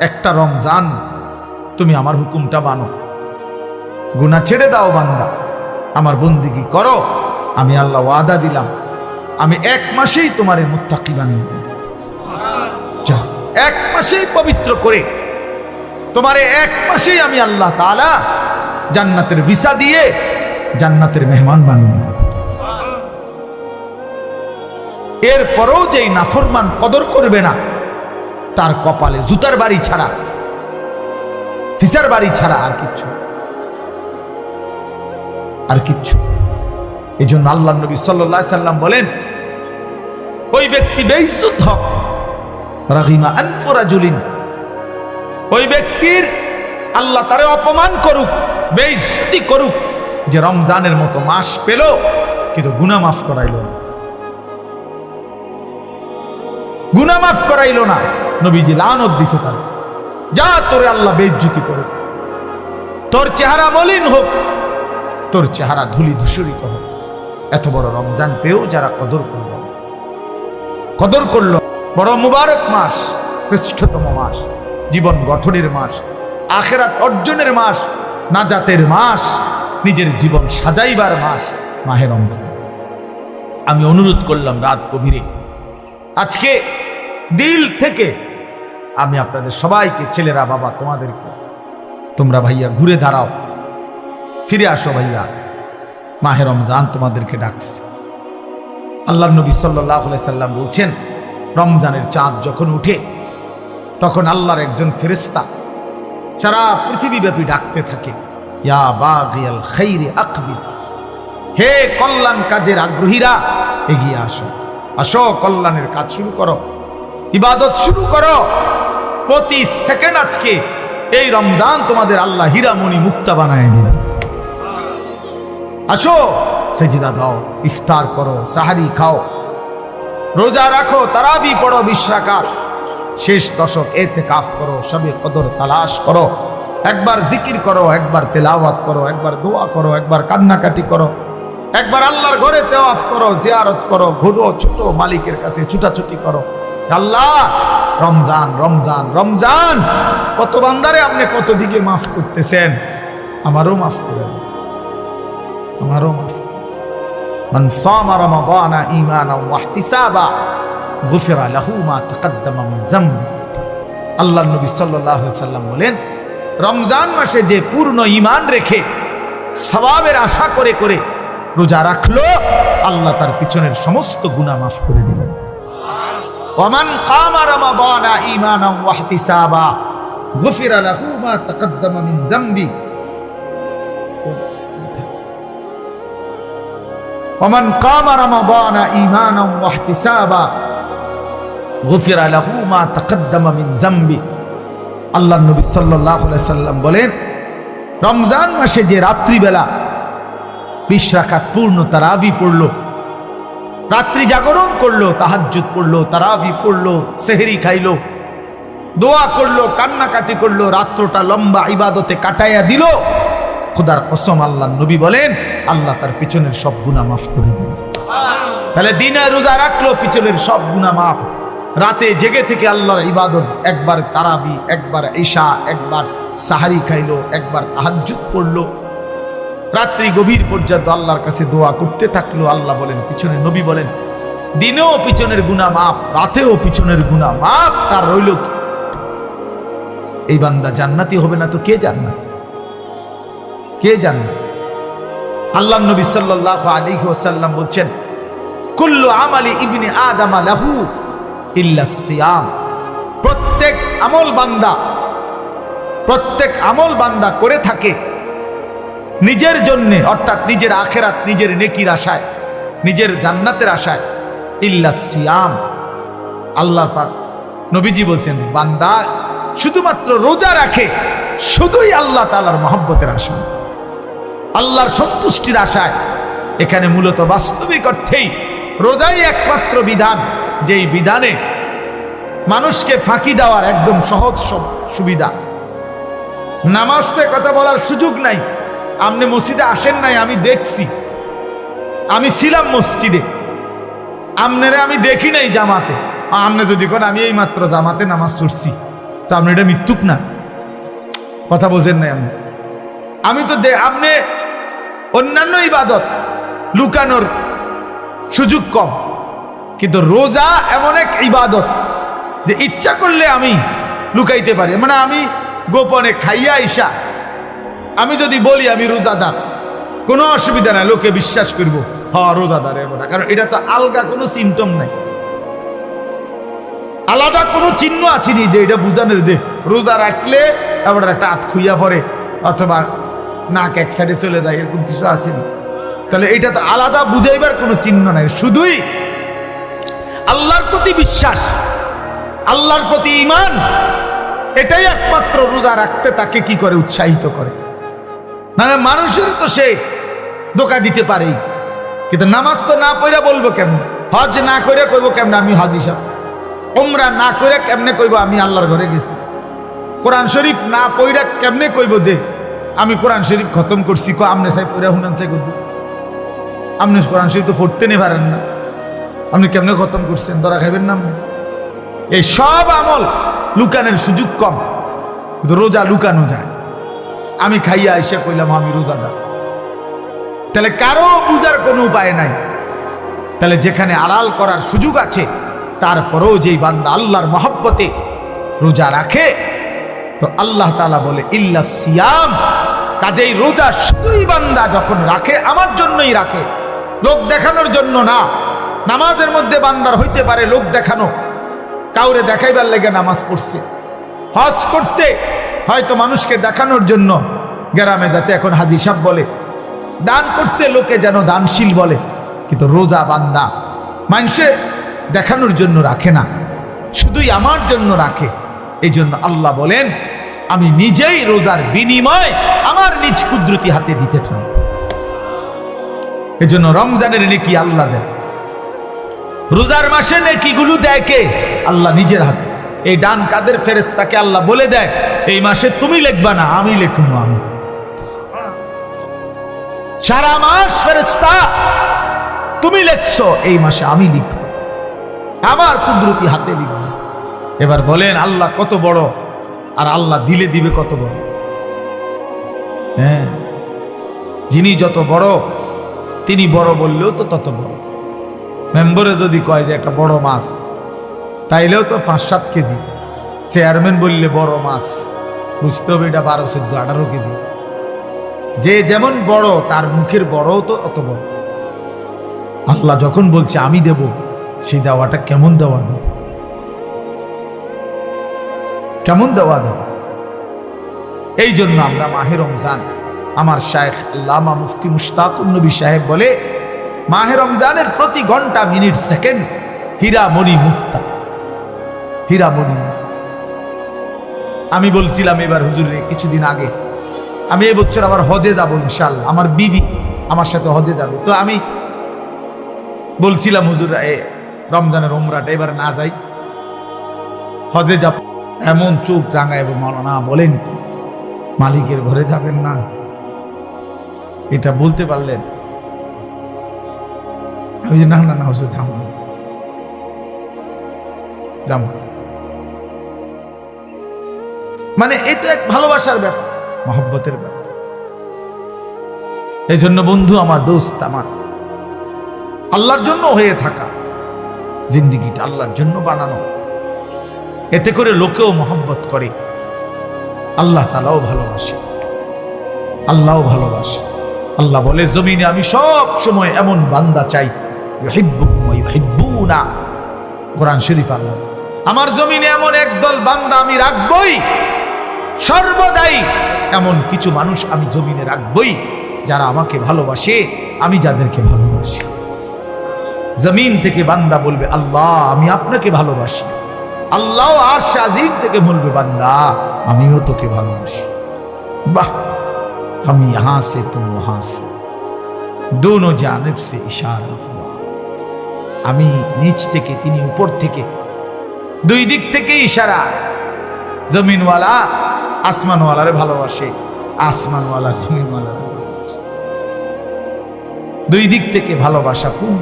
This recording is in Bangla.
একটা রমজান তুমি আমার হুকুমটা মানো, গুনাহ ছেড়ে দাও বান্দা, আমার বন্দিগি করো। আমি আল্লাহ ওয়াদা দিলাম আমি 1 মাসেই তোমারে মুত্তাকি বানিয়ে দেব। 1 মাসেই পবিত্র করে তোমারে 1 মাসেই আমি আল্লাহ তাআলা জান্নাতের ভিসা দিয়ে জান্নাতের মেহমান বানিয়ে দেব। এরপরও যেই নাফরমান কদর করবে না, তার কপালে জুতার বাড়ি ছাড়া, ফিসার বাড়ি ছাড়া আর কিচ্ছু। এই জন্য আল্লাহ নবী সাল্লাল্লাহু আলাইহি সাল্লাম বলেন, ওই ব্যক্তি বেইজ্জত হোক, রাগিমা আনফু রাজুলিন, ওই ব্যক্তির আল্লাহ তারে অপমান করুক, বেইজ্জতি করুক, যে রমজানের মতো মাস পেল কিন্তু গুনাহ মাফ করাইলো না, গুনাহ মাফ করাইলো না। নবীজি লানত দিছে তার, যা তোরে আল্লাহ বেইজ্জতি করুক, তোর চেহারা মলিন হোক, তোর চেহারা ধুলি ধূসরিত হোক। এত বড় রমজান পেয়েও যারা কদর করল, বড় মুবারক মাস, শ্রেষ্ঠতম মাস, জীবন গঠনের মাস, আখিরাত অর্জনের মাস, নাজাতের মাস, নিজের জীবন সাজাইবার মাস, মাহে রমজান। আমি অনুরোধ করলাম রাত গভীরে, আজকে দিল থেকে আমি আপনাদের সবাইকে, ছেলেরা, বাবা, তোমাদেরকে, তোমরা ভাইয়া ঘুরে দাঁড়াও, ফিরে আসো ভাইয়া, মাহে রমজান তোমাদেরকে ডাকছে। আল্লাহর নবী সাল্লাল্লাহু আলাইহি সাল্লাম বলছেন, রমজানের চাঁদ যখন উঠে তখন আল্লাহর একজন ফেরেশতা সারা পৃথিবীব্যাপী ডাকতে থাকে, ইয়া বাগিয়াল খাইরি আকবিল, হে কল্যাণ কাজের আগ্রহীরা এগিয়ে আসো, আসো কল্যাণের কাজ শুরু করো, ইবাদত শুরু করো। প্রতি সেকেন্ড আজকে এই রমজান তোমাদের আল্লাহ হীরামণি মুক্তা বানায় দিন। আসো সেজদা দাও, ইফতার করো, সাহারি খাও, রোজা রাখো, তারাবি পড়ো 20 রাকাত, শেষ দশক ইতিকাফ করো, শবে কদর তালাশ করো, একবার জিকির করো, একবার তেলাওয়াত করো, একবার দোয়া করো, একবার কান্নাকাটি করো, একবার আল্লাহর ঘরে তাওয়াফ করো, জিয়ারত করো, ঘুরো, ছোট মালিকের কাছে ছুটাছুটি করো। আল্লাহ রমজান রমজান রমজান, কত বান্দারে আপনি কত দিকে মাফ করতেছেন, আমারও মাফ করেন, আমারও মাফ। মান সামা রমাদানা ঈমানান ওয়া ইহতিসাবা গুফিরা লাহু মা তাকাদ্দামা মিন যামবি। আল্লাহর নবী সাল্লাল্লাহু আলাইহি সাল্লাম বলেন, রমজান মাসে যে পূর্ণ ঈমান রেখে সওয়াবের আশা করে করে রোজা রাখলো, আল্লাহ তার পিছনের সমস্ত গুনাহ মাফ করে দিবেন। ওয়ামান কামা রমাদানা ঈমানান ওয়া ইহতিসাবা গুফিরা লাহু মা তাকাদ্দামা মিন যামবি। ওয়ামান কামা রমাদানা ঈমানান ওয়া ইহতিসাবা গুফিরা লাহু মা তাকাদ্দামা মিন যামবি। আল্লাহর নবী সাল্লাল্লাহু আলাইহি সাল্লাম বলেন, রমজান মাসে যে রাত্রিবেলা 20 রাকাত পূর্ণ তারাবি পড়লো, রাত্রি জাগরণ করলো, তাহাজ্জুদ পড়লো, তারাবি পড়লো, সেহরি খাইলো, দোয়া করলো, কান্নাকাটি করলো, রাত্রটা লম্বা ইবাদতে কাটাইয়া দিল, খোদার কসম আল্লাহর নবী বলেন আল্লাহ তার পিছনের সব গুনাহ মাফ করে দিবেন। তাহলে দিনে রোজা রাখলো, পিছনের সব গুনাহ মাফ। রাতে জেগে থেকে আল্লাহর ইবাদত, একবার তারাবি, একবার ঈশা, একবার সাহারি খাইলো, একবার তাহাজ্জুদ পড়লো, রাত্রি গভীর পর্যন্ত আল্লাহর কাছে দোয়া করতে থাকলো। আল্লাহ বলেন, পিছনে নবী বলেন, দিনেও পিছনের গুনাহ মাফ, রাতেও পিছনের গুনাহ মাফ। তার রইল কি? এই বান্দা জান্নাতি হবে না তো কে জান্নাতি? কে জান্নাত? আল্লাহর নবী সাল্লাল্লাহু আলাইহি ওয়াসাল্লাম বলছেন, কুল্লু আমালি ইবনি আদম লাহু ইল্লা সিয়াম। প্রত্যেক আমল বান্দা করে থাকে নিজের জন্য, অর্থাৎ নিজের আখিরাত, নিজের নেকির আশায়, নিজের জান্নাতের আশায়, ইল্লা সিয়াম। আল্লাহ পাক নবীজি বলছেন, বান্দা শুধুমাত্র রোজা রাখে শুধুই আল্লাহ তাআলার মহব্বতের আশায়, আল্লাহর সন্তুষ্টির আশায়। এখানে মূলত বাস্তবিক অর্থেই রোজাই একমাত্র বিধান, যেই বিধানে মানুষকে ফাঁকি দেওয়ার একদম সহজ সুবিধা। নামাজে কথা বলার সুযোগ নাই। আপনি মসজিদে আসেন নাই, আমি দেখছি, আমি ছিলাম মসজিদে, আপনারে আমি দেখি নাই জামাতে। আপনি যদি কোন আমি এই মাত্র জামাতে নামাজ পড়ছি, তো আপনি এটা মৃত্যুক না, কথা বোঝেন নাই আপনি। আমি তো আপনি অন্যান্য ইবাদত লুকানোর সুযোগ কম, কিন্তু রোজা এমন এক ইবাদত যে ইচ্ছা করলে আমি লুকাইতে পারি। মানে আমি গোপনে খাইয়া আইসা আমি যদি বলি আমি রোজাদার, কোনো অসুবিধা নাই, লোকে বিশ্বাস করব হ্যাঁ রোজাদার এমন না, কারণ এটা তো আলগা কোনো সিমটম নাই, আলাদা কোনো চিহ্ন আসেনি যে এটা বুঝানোর যে রোজা রাখলে আবার একটা হাত খুইয়া পড়ে অথবা নাক এক সাইডে চলে যায়, এরকম কিছু আসেনি। তাহলে এটা তো আলাদা বুঝাইবার কোনো চিহ্ন নাই, শুধুই আল্লাহর প্রতি বিশ্বাস, আল্লাহর প্রতি ঈমান, এটাই একমাত্র রোজা রাখতে তাকে কি করে, উৎসাহিত করে। মানে মানুষের তো সে ধোঁকা দিতে পারেই, কিন্তু নামাজ তো না পড়া বলবো কেমন, হজ না করে কইব কেমন আমি হাজি সাহেব, উমরা না করে কেমনে কইব আমি আল্লাহর ঘরে গেছি, কোরআন শরীফ না পড়া কেমনে কইব যে আমি কোরআন শরীফ খতম করছি, আমনে সাহেব পড়া হুনান সাহেব করবো, আপনি কোরআন শরীফ তো পড়তে নে পারেন না, আপনি কেমনে খতম করছেন, ধরা খাইবেন না আপনি। এই সব আমল লুকানোর সুযোগ কম, কিন্তু রোজা লুকানো যায়। আমি খাইয়া এসে কইলাম আমি রোজাদার, তাহলে কারো বুঝার কোনো উপায় নাই। তাহলে যেখানে আড়াল করার সুযোগ আছে, তারপরেও যেই বান্দা আল্লাহর মহব্বতে রোজা রাখে, তো আল্লাহ তাআলা বলে ইল্লা সিয়াম, কাজেই রোজা শুধুই বান্দা যখন রাখে আমার জন্যই রাখে, লোক দেখানোর জন্য না। নামাজের মধ্যে বান্দার হইতে পারে লোক দেখানো, কাউরে দেখাইবার লেগে নামাজ পড়ছে, হজ করছে হয়তো মানুষকে দেখানোর জন্য, গ্রামে যাতে এখন হাজি সাহেব বলে, দান করছে লোকে যেন দানশীল বলে, কিন্তু রোজা বান্দা মানুষে দেখানোর জন্য রাখে না, শুধুই আমার জন্য রাখে। এই জন্য আল্লাহ বলেন আমি নিজেই রোজার বিনিময় আমার নিজ কুদরতি হাতে দিতে থাকি। এই জন্য রমজানের নেকি আল্লাহ দেয়, রোজার মাসে নেকিগুলো দেয় কে? আল্লাহ নিজের হাতে। এই ডান কাদের ফেরেশতাকে আল্লাহ বলে দেয় এই মাসে তুমি লিখবা না, আমি লিখবো। আমি সারা মাস ফেরেশতা তুমি লিখছো, এই মাসে আমি লিখবো, আমার কুদরতি হাতে লিখবো। এবার বলেন আল্লাহ কত বড়, আর আল্লাহ দিলে দিবে কত বড়। হ্যাঁ, যিনি যত বড় তিনি বড় বললেও তো তত বড়। মেম্বরে যদি কয় যে একটা বড় মাছ, তাইলেও তো 5-7 কেজি। চেয়ারম্যান বললে বড় মাছ, বুঝতে হবে এটা 12, 14, 18 কেজি। যে যেমন বড় তার মুখের বড়ও তো অত বড়। আল্লাহ যখন বলছে আমি দেব, সেই দেওয়াটা কেমন দেওয়া দেব, কেমন দেওয়া দেব। এই জন্য আমরা মাহে রমজান, আমার শায়েখ আল্লামা মুফতি মুশতাকুন নবী সাহেব বলে মাহে রমজানের প্রতি ঘন্টা মিনিট সেকেন্ড হীরামণি মুক্তা, হীরামণি। আমি বলছিলাম এবার হুজুরে কিছুদিন আগে, আমি এবছর আবার হজে যাব ইনশাআল্লাহ, আমার বিবি আমার সাথে হজে যাবে। তো আমি বলছিলাম হুজুর রমজানের উমরাটা এবার না যাই, হজে যাব। এমন চোখ রাঙায় মাওলানা বলেন মালিকের ঘরে যাবেন না, এটা বলতে পারলেন? আমি না না না হুজুর যাবো, যাব। মানে এটা এক ভালোবাসার ব্যাপার, মহব্বতের ব্যাপার। এই জন্য বন্ধু আমার, দোস্ত আমার, আল্লাহর জন্য হয়ে থাকা, জিন্দিগিটা আল্লাহর জন্য বানানো, এতে করে লোকেও মহব্বত করে, আল্লাহ তাআলাও ভালোবাসে, আল্লাহও ভালোবাসে। আল্লাহ বলে জমিনে আমি সব সময় এমন বান্দা চাই ইউহিব্বুহুম ওয়া ইউহিব্বুনা। কোরআন শরীফ আল্লাহ, আমার জমিনে এমন একদল বান্দা আমি রাখবই, সর্বদাই এমন কিছু মানুষ আমি জমিনে রাখবই যারা আমাকে ভালোবাসে, আমি যাদেরকে ভালোবাসি। জমিন থেকে বান্দা বলবে আল্লাহ আমি আপনাকে ভালোবাসি, আল্লাহ আরশ আজিম থেকে বলবে বান্দা আমিও তোকে ভালোবাসি। বাহ, हम यहां से तुम वहां से, दोनों जानिब से इशारा हुआ। আমি নিচ থেকে তিনি উপর থেকে, দুই দিক থেকে ইশারা। জমিনওয়ালা আসমানওয়ালারে ভালোবাসে, আসমানওয়ালা জমিনওয়ালারে ভালোবাসে, দুই দিক থেকে ভালোবাসা পূর্ণ।